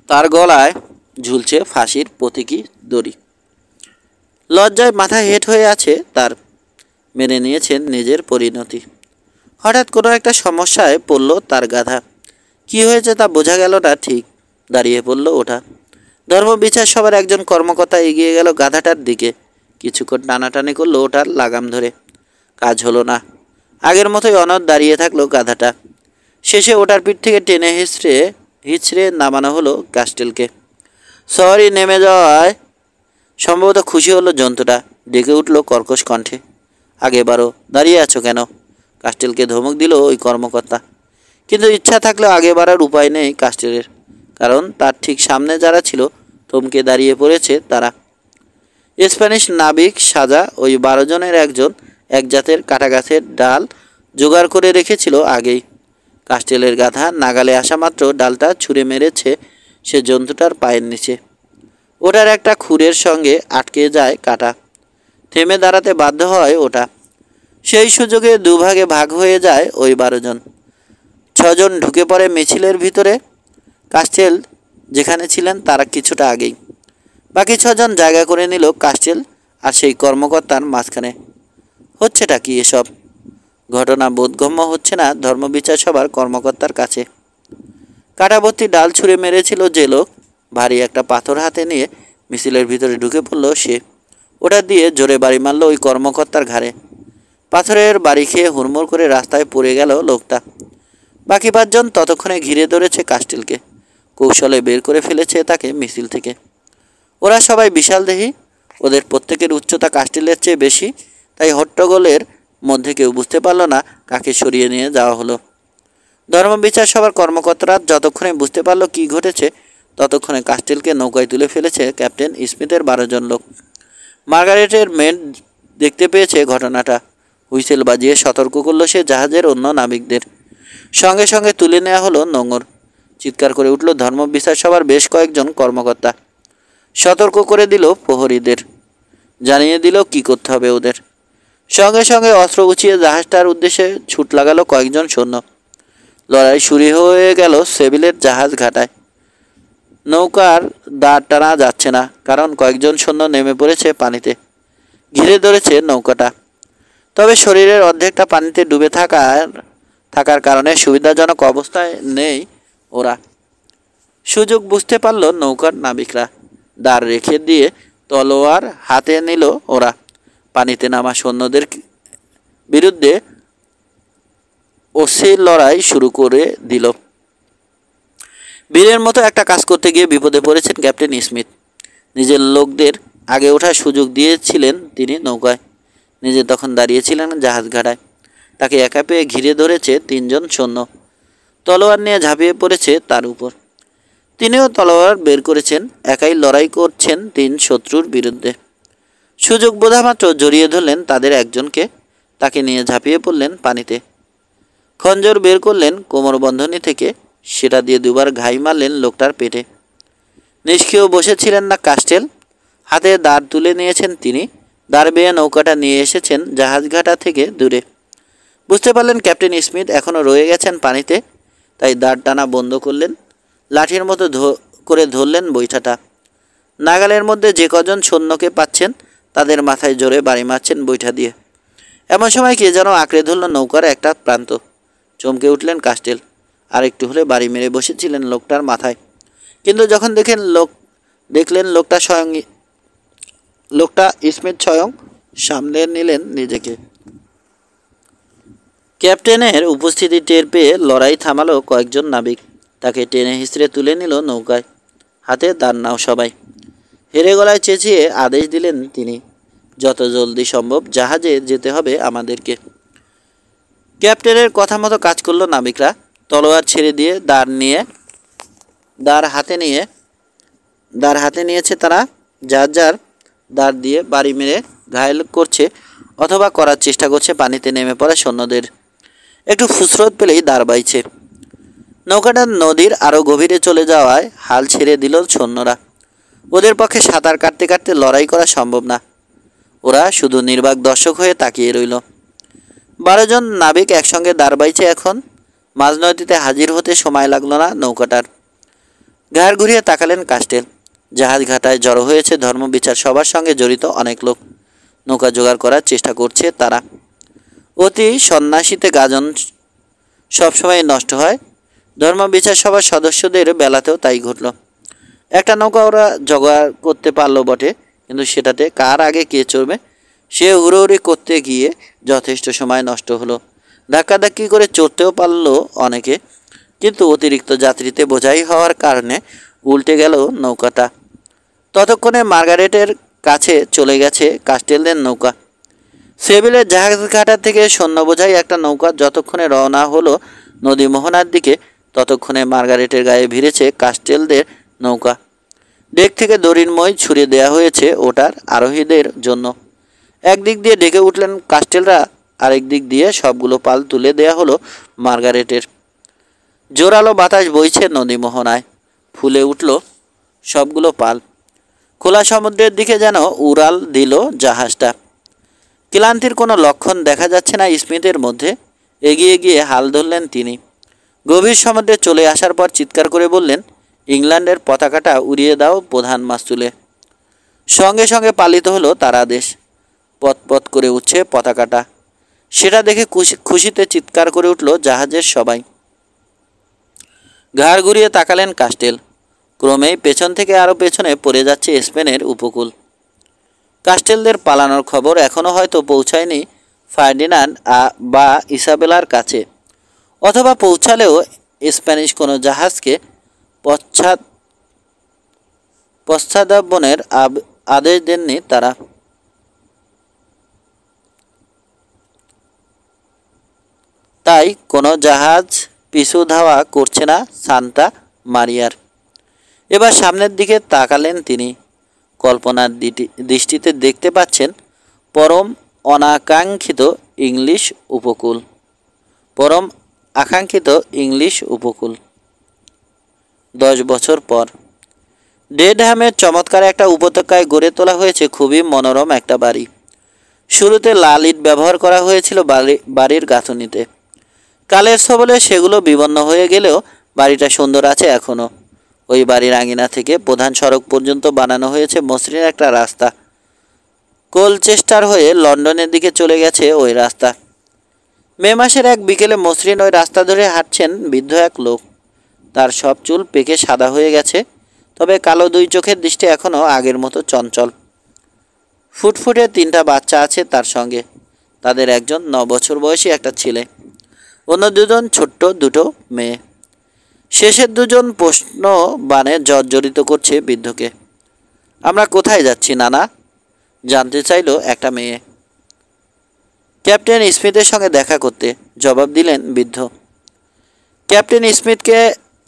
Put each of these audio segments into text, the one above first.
তার গলায় ঝুলছে ফাঁসির প্রতীকী দড়ি। লজ্জায় মাথা হেঁট হয়ে আছে তার। মেনে নিয়েছেন নিজের পরিণতি। হঠাৎ কোনো একটা সমস্যায় পড়ল তার গাধা। কি হয়েছে তা বোঝা গেল না ঠিক। দাঁড়িয়ে পড়ল ওটা। ধর্মবিচার সবার একজন কর্মকর্তা এগিয়ে গেল গাধাটার দিকে। কিছুক্ষণ টানাটানি করলো ওটার লাগাম ধরে। কাজ হলো না। আগের মতোই অনড় দাঁড়িয়ে থাকলো গাধাটা। শেষে ওটার পিঠ থেকে টেনে হিচড়ে নামানো হলো কাস্টেলকে। সরি নেমে যাওয়ায় সম্ভবত খুশি হলো জন্তুটা। ডেকে উঠল কর্কশ কণ্ঠে, আগে বাড়ো, দাঁড়িয়ে আছো কেন? কাস্টেলকে ধমক দিল ওই কর্মকর্তা। কিন্তু ইচ্ছা থাকলেও আগে বাড়ার উপায় নেই কাস্টেলের, কারণ তার ঠিক সামনে যারা ছিল থমকে দাঁড়িয়ে পড়েছে তারা। স্প্যানিশ নাবিক সাজা ওই 12 জনের একজন, এক জাতের কাটা গাছের ডাল জোগাড় করে রেখেছিল আগেই। কাস্টেলের গাধা নাগালে আসা মাত্র ডালটা ছুঁড়ে মেরেছে সে জন্তুটার পায়ের নিচে। ওটার একটা খুরের সঙ্গে আটকে যায় কাটা। থেমে দাঁড়াতে বাধ্য হয় ওটা। সেই সুযোগে দুভাগে ভাগ হয়ে যায় ওই 12 জন। 6 জন ঢুকে পড়ে মিছিলের ভিতরে। কাস্টেল যেখানে ছিলেন তারা কিছুটা আগেই। বাকি 6 জন জায়গা করে নিল কাস্টেল আর সেই কর্মকর্তার মাঝখানে। হচ্ছেটা কি এসব? ঘটনা বোধগম্য হচ্ছে না ধর্মবিচার সভার কর্মকর্তার কাছে। কাটাভর্তি ডাল ছুঁড়ে মেরেছিল যে লোক, ভারী একটা পাথর হাতে নিয়ে মিছিলের ভিতরে ঢুকে পড়ল সে। ওটা দিয়ে জোরে বাড়ি মারল ওই কর্মকর্তার ঘাড়ে। পাথরের বাড়ি খেয়ে হুড়মুড় করে রাস্তায় পড়ে গেল লোকটা। বাকি 5 জন ততক্ষণে ঘিরে ধরেছে কাস্টেলকে। কৌশলে বের করে ফেলেছে তাকে মিছিল থেকে। ওরা সবাই বিশালদেহী। ওদের প্রত্যেকের উচ্চতা কাস্টেলের চেয়ে বেশি। তাই হট্টগোলের মধ্যে কেউ বুঝতে পারল না কাকে সরিয়ে নিয়ে যাওয়া হলো। ধর্মবিচার সভার কর্মকর্তারা যতক্ষণে বুঝতে পারল কি ঘটেছে, ততক্ষণে কাস্টেলকে নৌকায় তুলে ফেলেছে ক্যাপ্টেন স্মিথের 12 জন লোক। মার্গারেটের মেড দেখতে পেয়েছে ঘটনাটা। হুইসেল বাজিয়ে সতর্ক করল সে জাহাজের অন্য নাবিকদের। সঙ্গে সঙ্গে তুলে নেওয়া হলো নোঙর। চিৎকার করে উঠল ধর্মবিচার সভার বেশ কয়েকজন কর্মকর্তা। সতর্ক করে দিল প্রহরীদের, জানিয়ে দিল কি করতে হবে ওদের। সঙ্গে সঙ্গে অস্ত্র উঁচিয়ে জাহাজটার উদ্দেশ্যে ছুট লাগালো কয়েকজন সৈন্য। লড়াই শুরু হয়ে গেল সেভিলের জাহাজ ঘাটায়। নৌকার দাঁড় টানা যাচ্ছে না, কারণ কয়েকজন সৈন্য নেমে পড়েছে পানিতে, ঘিরে ধরেছে নৌকাটা। তবে শরীরের অর্ধেকটা পানিতে ডুবে থাকার কারণে সুবিধাজনক অবস্থায় নেই ওরা। সুযোগ বুঝতে পারল নৌকার নাবিকরা। দাঁড় রেখে দিয়ে তলোয়ার হাতে নিল ওরা। পানিতে নামা সৈন্যদের বিরুদ্ধে অশ্লীল লড়াই শুরু করে দিল। বীরের মতো একটা কাজ করতে গিয়ে বিপদে পড়েছেন ক্যাপ্টেন স্মিথ। নিজের লোকদের আগে ওঠার সুযোগ দিয়েছিলেন তিনি নৌকায়। নিজে তখন দাঁড়িয়েছিলেন জাহাজ ঘাটায়। তাকে একা পেয়ে ঘিরে ধরেছে 3 জন সৈন্য। তলোয়ার নিয়ে ঝাঁপিয়ে পড়েছে তার উপর। তিনিও তলোয়ার বের করেছেন। একাই লড়াই করছেন 3 শত্রুর বিরুদ্ধে। সুযোগ বোঝামাত্র জড়িয়ে ধরলেন তাদের একজনকে। তাকে নিয়ে ঝাঁপিয়ে পড়লেন পানিতে। খঞ্জর বের করলেন কোমরবন্ধনী থেকে। সেটা দিয়ে 2বার ঘাই মারলেন লোকটার পেটে। নিষ্ক্রিয় বসেছিলেন না কাস্টেল। হাতে দাঁড় তুলে নিয়েছেন তিনি। দাঁড় বেয়ে নৌকাটা নিয়ে এসেছেন জাহাজঘাটা থেকে দূরে। বুঝতে পারলেন ক্যাপ্টেন স্মিথ এখনও রয়ে গেছেন পানিতে, তাই দাঁড় টানা বন্ধ করলেন। লাঠির মতো করে ধরলেন বৈঠাটা। নাগালের মধ্যে যে কজন সৈন্যকে পাচ্ছেন তাদের মাথায় জোরে বাড়ি মারছেন বৈঠা দিয়ে। এমন সময় কে যেন আঁকড়ে ধরল নৌকার একটা প্রান্ত। চমকে উঠলেন কাস্টেল। আর একটু হলে বাড়ি মেরে বসেছিলেন লোকটার মাথায়। কিন্তু যখন দেখলেন লোকটা স্মিথ স্বয়ং সামলে নিলেন নিজেকে। ক্যাপ্টেনের উপস্থিতি টের পেয়ে লড়াই থামালো কয়েকজন নাবিক। তাকে টেনে হিঁচড়ে তুলে নিল নৌকায়। হাতে দাঁড় নাও সবাই। হেরে গলায় চেঁচিয়ে আদেশ দিলেন তিনি, যত জলদি সম্ভব জাহাজে যেতে হবে আমাদেরকে। ক্যাপ্টেনের কথা মতো কাজ করলো নাবিকরা। তলোয়ার ছেড়ে দিয়ে দাঁড় হাতে নিয়েছে তারা। যার যার দাঁড় দিয়ে বাড়ি মেরে ঘায়েল করছে অথবা করার চেষ্টা করছে পানিতে নেমে পড়া সৈন্যদের। একটু ফুসরত পেলেই দাঁড় বাইছে। নৌকাটা নদীর আরও গভীরে চলে যাওয়ায় হাল ছেড়ে দিল সৈন্যরা। ওদের পক্ষে সাঁতার কাটতে কাটতে লড়াই করা সম্ভব না। ওরা শুধু নির্বাক দর্শক হয়ে তাকিয়ে রইল। 12 জন নাবিক একসঙ্গে দাঁড় বাইছে এখন। মাঝনদীতে হাজির হতে সময় লাগলো না নৌকাটার। ঘাড় ঘুরিয়ে তাকালেন কাস্টেল। জাহাজ ঘাটায় জড়ো হয়েছে ধর্মবিচার সবার সঙ্গে জড়িত অনেক লোক। নৌকা জোগাড় করার চেষ্টা করছে তারা। অতি সন্ন্যাসীতে গাজন সবসময় নষ্ট হয়। ধর্মবিচার সভার সদস্যদের বেলাতেও তাই ঘটল। একটা নৌকা ওরা জোগাড় করতে পারলো বটে, কিন্তু সেটাতে কার আগে কে চড়বে সে হুড়োহুড়ি করতে গিয়ে যথেষ্ট সময় নষ্ট হলো। ধাক্কাধাক্কি করে চড়তেও পারলো অনেকে, কিন্তু অতিরিক্ত যাত্রীতে বোঝাই হওয়ার কারণে উল্টে গেল নৌকাটা। ততক্ষণে মার্গারেটের কাছে চলে গেছে কাস্টেলদের নৌকা। সেভিলের জাহাজঘাটা থেকে সৈন্য বোঝাই একটা নৌকা যতক্ষণে রওনা হলো নদী মোহনার দিকে, ততক্ষণে মার্গারেটের গায়ে ভিড়েছে কাস্টেলদের নৌকা। ডেক থেকে দড়ির মই ছুড়ে দেওয়া হয়েছে ওটার আরোহীদের জন্য। একদিক দিয়ে ডেকে উঠলেন কাস্টেলরা, আরেক দিক দিয়ে সবগুলো পাল তুলে দেয়া হলো মার্গারেটের। জোরালো বাতাস বইছে নদী মোহনায়, ফুলে উঠল সবগুলো পাল। খোলা সমুদ্রের দিকে যেন উড়াল দিল জাহাজটা। ক্লান্তির কোনো লক্ষণ দেখা যাচ্ছে না স্মিথের মধ্যে। এগিয়ে গিয়ে হাল ধরলেন তিনি। গভীর সমুদ্রে চলে আসার পর চিৎকার করে বললেন, ইংল্যান্ডের পতাকাটা উড়িয়ে দাও প্রধান মাস্তুলে। সঙ্গে সঙ্গে পালিত হলো তার আদেশ। পতপত করে উঠছে পতাকাটা। সেটা দেখে খুশিতে চিৎকার করে উঠল জাহাজের সবাই। ঘাড় ঘুরিয়ে তাকালেন কাস্টেল। ক্রমেই পেছন থেকে আরও পেছনে পড়ে যাচ্ছে স্পেনের উপকূল। কাস্টেলদের পালানোর খবর এখনও হয়তো পৌঁছায়নি ফার্ডিনান্ড বা ইসাবেলার কাছে, অথবা পৌঁছালেও স্প্যানিশ কোনো জাহাজকে পশ্চাদাপনের আদেশ দেননি তারা। তাই কোনো জাহাজ পিছু ধাওয়া করছে না সান্তা মারিয়ার। এবার সামনের দিকে তাকালেন তিনি। কল্পনার দৃষ্টিতে দেখতে পাচ্ছেন পরম অনাকাঙ্ক্ষিত ইংলিশ উপকূল। পরম আকাঙ্ক্ষিত ইংলিশ উপকূল। 10 বছর পর ডেডহ্যামের চমৎকার একটা উপত্যকায় গড়ে তোলা হয়েছে খুবই মনোরম একটা বাড়ি। শুরুতে লাল ইট ব্যবহার করা হয়েছিল বাড়ির গাঁথুনিতে। কালের সবলে সেগুলো বিবন্ন হয়ে গেলেও বাড়িটা সুন্দর আছে এখনও। ওই বাড়ির আঙিনা থেকে প্রধান সড়ক পর্যন্ত বানানো হয়েছে মসৃণ একটা রাস্তা। কোলচেস্টার হয়ে লন্ডনের দিকে চলে গেছে ওই রাস্তা। মে মাসের এক বিকেলে মসৃণ ওই রাস্তা ধরে হাঁটছেন বৃদ্ধ এক লোক। তার সব চুল পেকে সাদা হয়ে গেছে, তবে কালো 2 চোখের দৃষ্টি এখনও আগের মতো চঞ্চল। ফুটফুটে 3টা বাচ্চা আছে তার সঙ্গে। তাদের একজন 9 বছর বয়সী একটা ছেলে, অন্য 2জন ছোট্ট 2টো মেয়ে। শেষের 2জন প্রশ্ন বানে জর্জরিত করছে বৃদ্ধকে। আমরা কোথায় যাচ্ছি নানা? জানতে চাইল একটা মেয়ে। ক্যাপ্টেন স্মিথের সঙ্গে দেখা করতে, জবাব দিলেন বৃদ্ধ। ক্যাপ্টেন স্মিথকে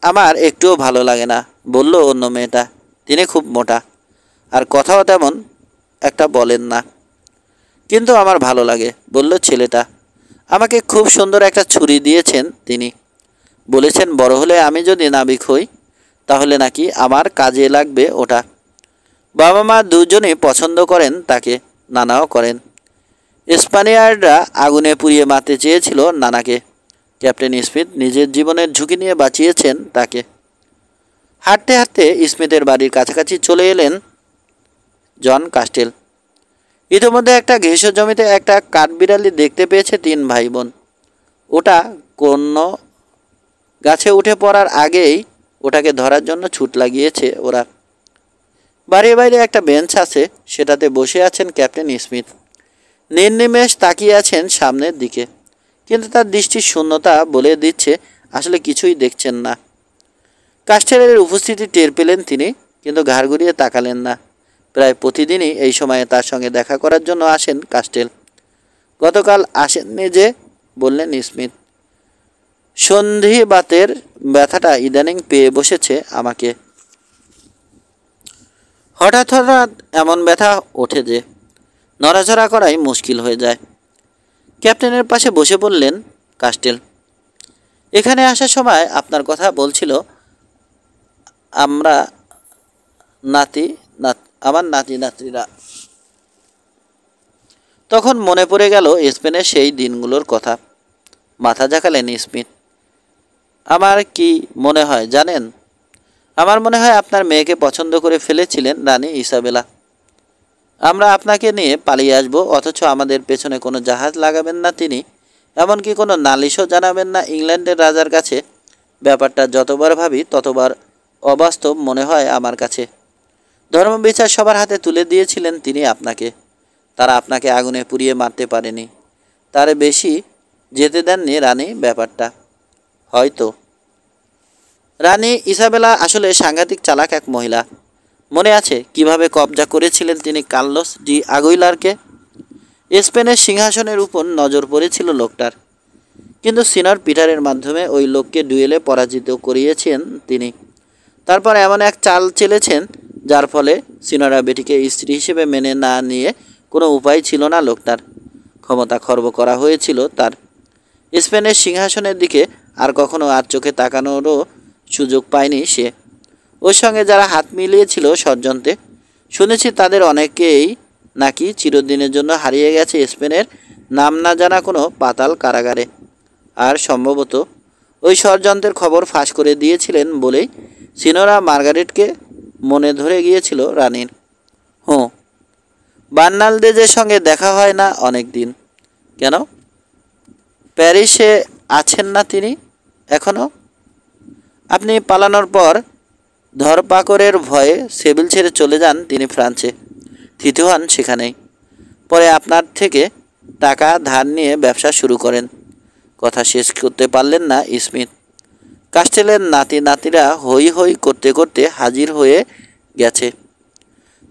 আমার একটুও ভালো লাগে না, বলল অন্য মেয়েটা। তিনি খুব মোটা, আর কথাও তেমন একটা বলেন না। কিন্তু আমার ভালো লাগে, বলল ছেলেটা। আমাকে খুব সুন্দর একটা ছুরি দিয়েছেন তিনি। বলেছেন বড় হলে আমি যদি নাবিক হই তাহলে নাকি আমার কাজে লাগবে ওটা। বাবা মা দুজনেই পছন্দ করেন তাকে, নানাও করেন। স্প্যানিয়ার্ডরা আগুনে পুড়িয়ে মারতে চেয়েছিল নানাকে। ক্যাপ্টেন স্মিথ নিজের জীবনের ঝুঁকি নিয়ে বাঁচিয়েছেন তাকে। হাঁটতে হাঁটতে স্মিথের বাড়ির কাছাকাছি চলে এলেন জন কাস্টেল। ইতিমধ্যে একটা ঘেঁষো জমিতে একটা কাঠবিড়ালি দেখতে পেয়েছে 3 ভাই বোন। ওটা কোনো গাছে উঠে পড়ার আগেই ওটাকে ধরার জন্য ছুট লাগিয়েছে ওরা। বাড়ির বাইরে একটা বেঞ্চ আছে, সেটাতে বসে আছেন ক্যাপ্টেন স্মিথ। নির্নিমেষ তাকিয়ে আছেন সামনের দিকে, কিন্তু তার দৃষ্টির শূন্যতা বলে দিচ্ছে আসলে কিছুই দেখছেন না। কাস্টেলের উপস্থিতি টের পেলেন তিনি, কিন্তু ঘাড় ঘুরিয়ে তাকালেন না। প্রায় প্রতিদিনই এই সময়ে তার সঙ্গে দেখা করার জন্য আসেন কাস্টেল। গতকাল আসেননি যে, বললেন স্মিথ। সন্ধিবাতের ব্যথাটা ইদানিং পেয়ে বসেছে আমাকে। হঠাৎ হঠাৎ এমন ব্যথা ওঠে যে নড়াচড়া করাই মুশকিল হয়ে যায়। ক্যাপ্টেনের পাশে বসে বললেন কাস্টেল। এখানে আসার সময় আপনার কথা বলছিল আমার নাতি নাতনিরা। তখন মনে পড়ে গেল স্পেনের সেই দিনগুলোর কথা। মাথা ঝাঁকালেন স্মিথ। আমার কি মনে হয় জানেন? আমার মনে হয় আপনার মেয়েকে পছন্দ করে ফেলেছিলেন রানী ইসাবেলা। আমরা আপনাকে নিয়ে পালিয়ে আসব, অথচ আমাদের পেছনে কোনো জাহাজ লাগাবেন না তিনি, এমনকি কোনো নালিশও জানাবেন না ইংল্যান্ডের রাজার কাছে। ব্যাপারটা যতবার ভাবি ততবার অবাস্তব মনে হয় আমার কাছে। ধর্মবিচার সবার হাতে তুলে দিয়েছিলেন তিনি আপনাকে। তারা আপনাকে আগুনে পুড়িয়ে মারতে পারেনি, তার বেশি যেতে দেননি রানী। ব্যাপারটা হয়তো রানী ইসাবেলা আসলে সাংঘাতিক চালাক এক মহিলা। মনে আছে কিভাবে কবজা করেছিলেন তিনি কার্লোস ডি আগুইলারকে? স্পেনের সিংহাসনের উপর নজর পড়েছিল লোকটার, কিন্তু সিনিয়র পিটারের মাধ্যমে ওই লোককে ডুয়েলে পরাজিত করিয়েছেন তিনি। তারপর এমন এক চাল চেলেছেন যার ফলে সিনিয়রা বেটিকে স্ত্রী হিসেবে মেনে না নিয়ে কোনো উপায় ছিল না লোকটার। ক্ষমতা খর্ব করা হয়েছিল তার। স্পেনের সিংহাসনের দিকে আর কখনো আর চোখে তাকানোরও সুযোগ পায়নি সে। ওর সঙ্গে যারা হাত মিলিয়েছিল ষড়যন্ত্রে, শুনেছি তাদের অনেকেই নাকি চিরদিনের জন্য হারিয়ে গেছে স্পেনের নাম না জানা কোনো পাতাল কারাগারে। আর সম্ভবত ওই ষড়যন্ত্রের খবর ফাঁস করে দিয়েছিলেন বলেই সিনোরা মার্গারেটকে মনে ধরে গিয়েছিল রানীর। বার্নালদেজের সঙ্গে দেখা হয় না অনেক দিন। কেন? প্যারিসে আছেন না তিনি এখনও? আপনি পালানোর পর ধরপাকড়ের ভয়ে সেভিল ছেড়ে চলে যান তিনি ফ্রান্সে, থিত হন সেখানেই। পরে আপনার থেকে টাকা ধার নিয়ে ব্যবসা শুরু করেন। কথা শেষ করতে পারলেন না স্মিথ। কাস্টেলের নাতি নাতিরা হই হই করতে করতে হাজির হয়ে গেছে।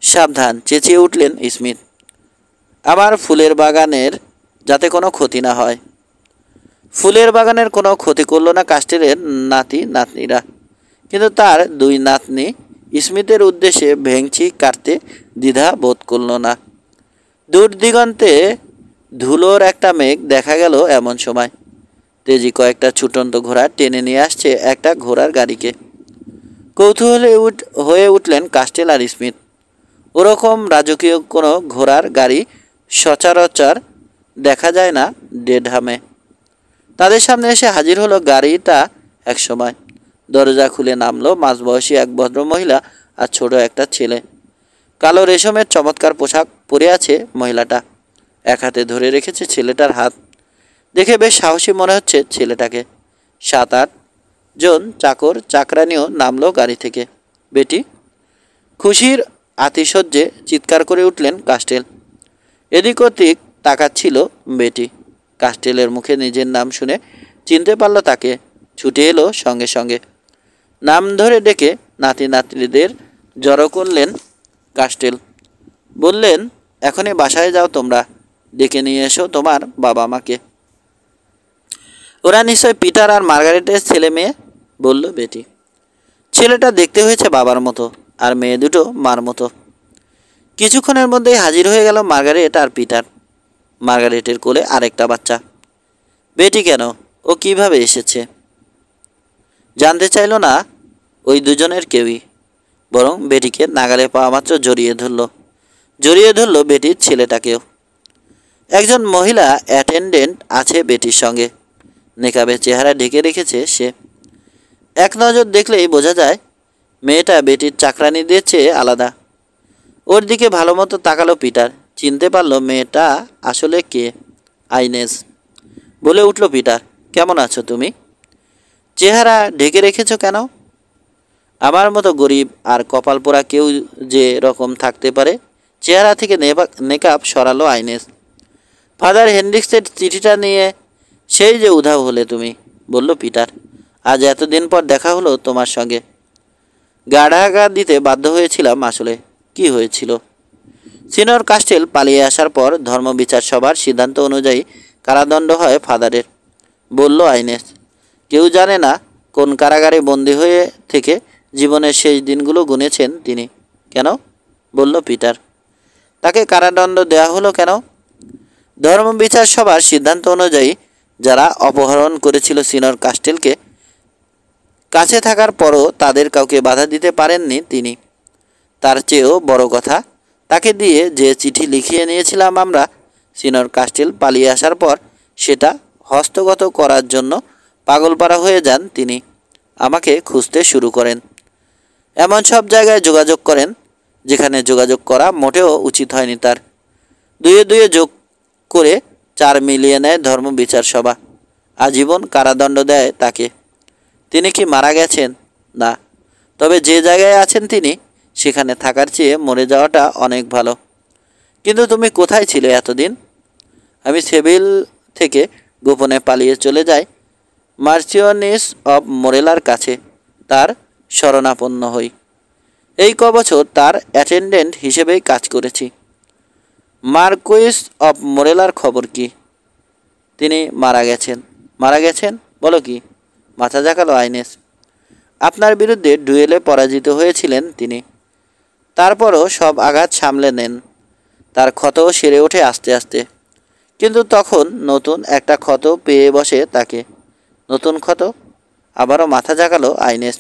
সাবধান, চেঁচিয়ে উঠলেন স্মিথ। আমার ফুলের বাগানের যাতে কোনো ক্ষতি না হয়। ফুলের বাগানের কোনো ক্ষতি করল না কাস্টেলের নাতি নাতনিরা, কিন্তু তার দুই নাতনি স্মিথের উদ্দেশ্যে ভেংচি কাটতে দ্বিধা বোধ করল না। দূর দিগন্তে ধুলোর একটা মেঘ দেখা গেল এমন সময়। তেজি কয়েকটা ছুটন্ত ঘোড়া টেনে নিয়ে আসছে একটা ঘোড়ার গাড়িকে। কৌতূহলে হয়ে উঠলেন কাস্টেল আর স্মিথ। ওরকম রাজকীয় কোনো ঘোড়ার গাড়ি সচরাচর দেখা যায় না ডেডহামে। তাদের সামনে এসে হাজির হলো গাড়িটা। এক সময় দরজা খুলে নামলো মাঝবয়সী এক ভদ্রমহিলা আর ছোট একটা ছেলে। কালো রেশমের চমৎকার পোশাক পরে আছে মহিলাটা, এক হাতে ধরে রেখেছে ছেলেটার হাত। দেখে বেশ সাহসী মনে হচ্ছে ছেলেটাকে। 7-8 জন চাকর চাকরানিও নামলো গাড়ি থেকে। বেটি! খুশির আতিশয্যে চিৎকার করে উঠলেন কাস্টেল। এদিক ওদিক তাকাচ্ছিল বেটি। কাস্টেলের মুখে নিজের নাম শুনে চিনতে পারল তাকে। ছুটে এলো সঙ্গে সঙ্গে। নাম ধরে ডেকে নাতি নাতনিদের জড়ো করলেন কাস্টেল। বললেন, এখনই বাসায় যাও তোমরা, ডেকে নিয়ে এসো তোমার বাবা মাকে। ওরা নিশ্চয় পিটার আর মার্গারেটের ছেলে মেয়ে, বলল বেটি। ছেলেটা দেখতে হয়েছে বাবার মতো, আর মেয়ে দুটো মার মতো। কিছুক্ষণের মধ্যেই হাজির হয়ে গেল মার্গারেট আর পিটার। মার্গারেটের কোলে আরেকটা বাচ্চা। বেটি কেন? ও কিভাবে এসেছে? জানতে চাইল না ওই দুজনের কেউই, বরং বেটিকে নাগালে পাওয়া মাত্র জড়িয়ে ধরল বেটির ছেলেটাকেও। একজন মহিলা অ্যাটেন্ডেন্ট আছে বেটির সঙ্গে। নেকাবে চেহারা ঢেকে রেখেছে সে। এক নজর দেখলেই বোঝা যায় মেয়েটা বেটির চাকরানিদের চেয়ে আলাদা। ওর দিকে ভালো মতো তাকালো পিটার। চিনতে পারল মেয়েটা আসলে কে। আইনেস। বলে উঠল পিটার, কেমন আছো তুমি? চেহারা ঢেকে রেখেছ কেন? আমার মতো গরিব আর কপাল পোড়া কেউ যে রকম থাকতে পারে। চেহারা থেকে নেকাব সরালো আইনেস। ফাদার হেনরিক্সের চিঠিটা নিয়ে সেই যে উধাও হলে তুমি, বলল পিটার। আজ এতদিন পর দেখা হলো তোমার সঙ্গে। গাঢ়াঘাত দিতে বাধ্য হয়েছিলাম আসলে। কি হয়েছিল? সিনিয়র কাস্টেল পালিয়ে আসার পর ধর্মবিচার সভার সিদ্ধান্ত অনুযায়ী কারাদণ্ড হয় ফাদারের, বলল আইনেস। কেউ জানে না কোন কারাগারে বন্দী হয়ে থেকে জীবনের শেষ দিনগুলো গুনেছেন তিনি। কেন? বলল পিটার। তাকে কারাদণ্ড দেওয়া হলো কেন? ধর্মবিচার সভার সিদ্ধান্ত অনুযায়ী যারা অপহরণ করেছিল সিনিয়র কাস্টেলকে, কাছে থাকার পরও তাদের কাউকে বাধা দিতে পারেননি তিনি। তার চেয়েও বড় কথা, তাকে দিয়ে যে চিঠি লিখিয়ে নিয়েছিলাম আমরা সিনিয়র কাস্টেল পালিয়ে আসার পর, সেটা হস্তগত করার জন্য পাগলপাড়া হয়ে যান তিনি। আমাকে খুঁজতে শুরু করেন। এমন সব জায়গায় যোগাযোগ করেন যেখানে যোগাযোগ করা মোটেও উচিত হয়নি তার। দুয়ে দুয়ে যোগ করে 4 মিলিয়ে নেয় ধর্ম বিচার সভা। আজীবন কারাদণ্ড দেয় তাকে। তিনি কি মারা গেছেন? না, তবে যে জায়গায় আছেন তিনি সেখানে থাকার চেয়ে মরে যাওয়াটা অনেক ভালো। কিন্তু তুমি কোথায় ছিলে এতদিন? আমি সেভিল থেকে গোপনে পালিয়ে চলে যাই মার্চিওনিস অব মোরেলার কাছে, তার শরণাপন্ন হই। এই কবছর তার অ্যাটেন্ডেন্ট হিসেবেই কাজ করেছি। মার্কুইস অব মোরেলার খবর কি? তিনি মারা গেছেন। মারা গেছেন বলো কি? মাথা ঝাঁকালো আইনেস। আপনার বিরুদ্ধে ডুয়েলে পরাজিত হয়েছিলেন তিনি। তারপরও সব আঘাত সামলে নেন। তার ক্ষতও সেরে ওঠে আস্তে আস্তে। কিন্তু তখন নতুন একটা ক্ষত পেয়ে বসে তাকে। নতুন ক্ষত? আবারও মাথা ঝাঁকালো আইনেস।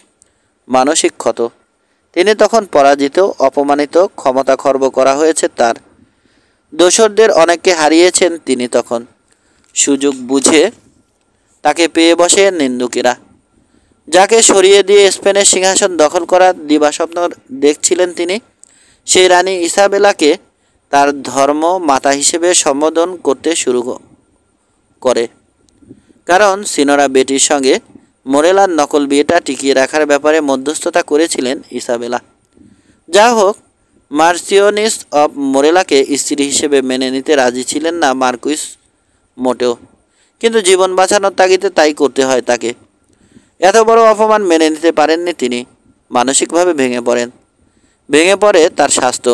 মানসিক ক্ষত। তিনি তখন পরাজিত, অপমানিত, ক্ষমতা খর্ব করা হয়েছে তার। দোসরদের অনেককে হারিয়েছেন তিনি তখন। সুযোগ বুঝে তাকে পেয়ে বসে নিন্দুকেরা। যাকে সরিয়ে দিয়ে স্পেনের সিংহাসন দখল করার দিবাস্বপ্ন দেখছিলেন তিনি, সেই রানী ইসাবেলাকে তার ধর্ম মাতা হিসেবে সম্বোধন করতে শুরু করে। কারণ সিনোরা বেটির সঙ্গে মোরেলার নকল বিয়েটা টিকিয়ে রাখার ব্যাপারে মধ্যস্থতা করেছিলেন ইসাবেলা। যা হোক, মার্সিওনিস অব মোরেলাকে স্ত্রী হিসেবে মেনে নিতে রাজি ছিলেন না মার্কুইস মোটেও। কিন্তু জীবন বাঁচানোর তাগিদে তাই করতে হয় তাকে। এত বড় অপমান মেনে নিতে পারেননি তিনি। মানসিকভাবে ভেঙে পড়েন। ভেঙে পড়ে তার স্বাস্থ্য।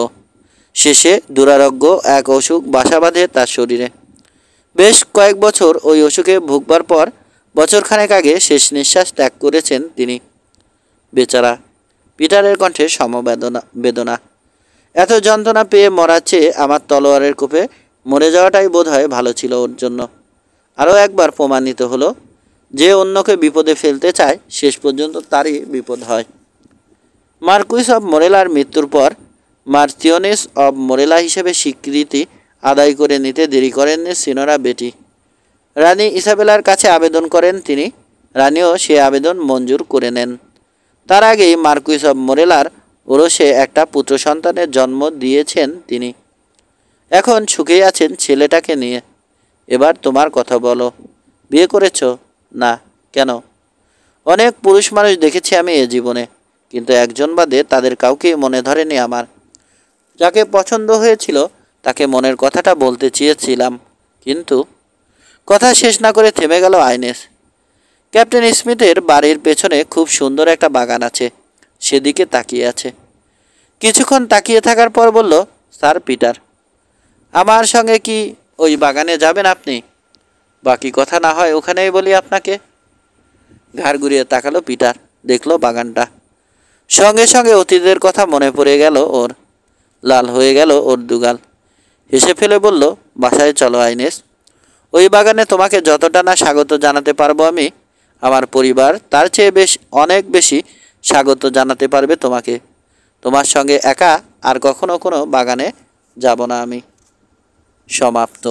শেষে দুরারোগ্য এক অসুখ বাসা বাঁধে তার শরীরে। বেশ কয়েক বছর ওই অসুখে ভুগবার পর বছরখানেক আগে শেষ নিঃশ্বাস ত্যাগ করেছেন তিনি। বেচারা। পিটারের কণ্ঠে বেদনা। এত যন্ত্রণা পেয়ে মরার চেয়ে আমার তলোয়ারের কোপে মরে যাওয়াটাই বোধহয় ভালো ছিল ওর জন্য। আরও একবার প্রমাণিত হলো, যে অন্যকে বিপদে ফেলতে চায় শেষ পর্যন্ত তারই বিপদ হয়। মার্কুইস অব মোরেলার মৃত্যুর পর মার্সিওনিস অব মোরেলা হিসেবে স্বীকৃতি আদায় করে নিতে দেরি করেননি সিনোরা বেটি। রানী ইসাবেলার কাছে আবেদন করেন তিনি। রানীও সে আবেদন মঞ্জুর করে নেন। তার আগেই মার্কুইস অব মোরেলার ওরসে একটা পুত্র সন্তানের জন্ম দিয়েছেন তিনি। এখন সুখেই আছেন ছেলেটাকে নিয়ে। এবার তোমার কথা বলো। বিয়ে করেছ? না। কেন? অনেক পুরুষ মানুষ দেখেছি আমি এ জীবনে, কিন্তু একজন বাদে তাদের কাউকেই মনে ধরেনি আমার। যাকে পছন্দ হয়েছিল তাকে মনের কথাটা বলতে চেয়েছিলাম, কিন্তু কথা শেষ না করে থেমে গেল আইনেস। ক্যাপ্টেন স্মিথের বাড়ির পেছনে খুব সুন্দর একটা বাগান আছে, সেদিকে তাকিয়ে আছে। কিছুক্ষণ তাকিয়ে থাকার পর বলল, স্যার পিটার, আমার সঙ্গে কি ওই বাগানে যাবেন আপনি? বাকি কথা না হয় ওখানেই বলি আপনাকে। ঘাড় ঘুরিয়ে তাকালো পিটার, দেখলো বাগানটা। সঙ্গে সঙ্গে অতীতের কথা মনে পড়ে গেল ওর। লাল হয়ে গেল ওর দুগাল। হেসে ফেলে বলল, বাসায় চলো আইনেস। ওই বাগানে তোমাকে যতটা না স্বাগত জানাতে পারবো আমি, আমার পরিবার তার চেয়ে অনেক বেশি স্বাগত জানাতে পারবে তোমাকে। তোমার সঙ্গে একা আর কখনো কোনো বাগানে যাব না আমি। সমাপ্ত।